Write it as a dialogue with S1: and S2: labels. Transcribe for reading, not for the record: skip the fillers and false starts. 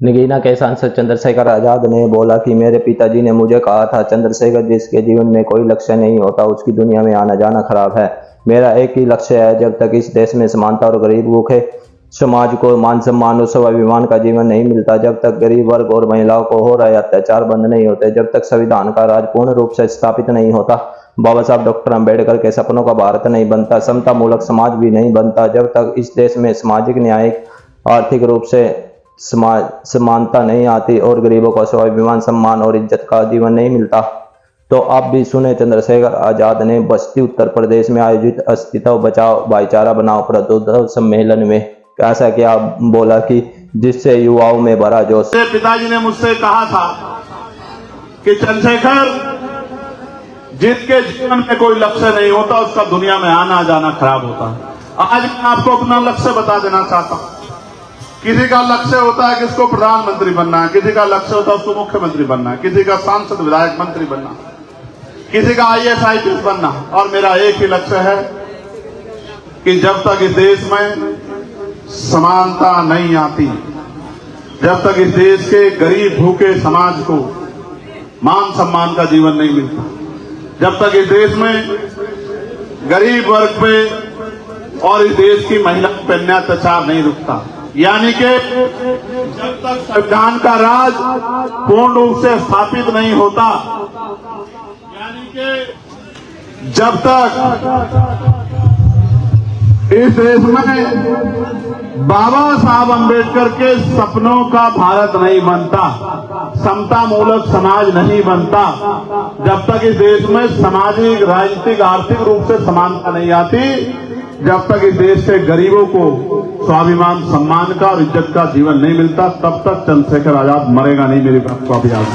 S1: नगीना के सांसद चंद्रशेखर आजाद ने बोला कि मेरे पिताजी ने मुझे कहा था, चंद्रशेखर जिसके जीवन में कोई लक्ष्य नहीं होता उसकी दुनिया में आना जाना खराब है। मेरा एक ही लक्ष्य है, जब तक इस देश में समानता और गरीब भूखे समाज को मान सम्मान और स्वाभिमान का जीवन नहीं मिलता, जब तक गरीब वर्ग और महिलाओं को हो रहे अत्याचार बंद नहीं होते, जब तक संविधान का राज पूर्ण रूप से स्थापित नहीं होता, बाबा साहब डॉक्टर अम्बेडकर के सपनों का भारत नहीं बनता, समता मूलक समाज भी नहीं बनता, जब तक इस देश में सामाजिक न्यायिक आर्थिक रूप से समानता नहीं आती और गरीबों को स्वाभिमान सम्मान और इज्जत का जीवन नहीं मिलता। तो आप भी सुने चंद्रशेखर आजाद ने बस्ती उत्तर प्रदेश में आयोजित अस्तित्व बचाओ भाईचारा बनाओ प्रदोत्सव सम्मेलन में ऐसा क्या बोला कि जिससे युवाओं में भरा जोश।
S2: पिताजी ने मुझसे कहा था कि चंद्रशेखर, जिसके जीवन में कोई लक्ष्य नहीं होता उसका दुनिया में आना जाना खराब होता है। आज मैं आपको अपना लक्ष्य बता देना चाहता हूं। किसी का लक्ष्य होता है कि इसको प्रधानमंत्री बनना है, किसी का लक्ष्य होता है उसको मुख्यमंत्री बनना है, किसी का सांसद विधायक मंत्री बनना, किसी का IAS IPS बनना, और मेरा एक ही लक्ष्य है कि जब तक इस देश में समानता नहीं आती, जब तक इस देश के गरीब भूखे समाज को मान सम्मान का जीवन नहीं मिलता, जब तक इस देश में गरीब वर्ग पे और इस देश की महिला पे अत्याचार नहीं रुकता, यानी कि जब तक संविधान का राज पूर्ण रूप से स्थापित नहीं होता, यानी कि जब तक इस देश में बाबा साहब अम्बेडकर के सपनों का भारत नहीं बनता, समता मूलक समाज नहीं बनता, जब तक इस देश में सामाजिक राजनीतिक आर्थिक रूप से समानता नहीं आती, जब तक इस देश के गरीबों को स्वाभिमान सम्मान का और इज्जत का जीवन नहीं मिलता, तब तक चंद्रशेखर आजाद मरेगा नहीं। मेरी बात को अभी याद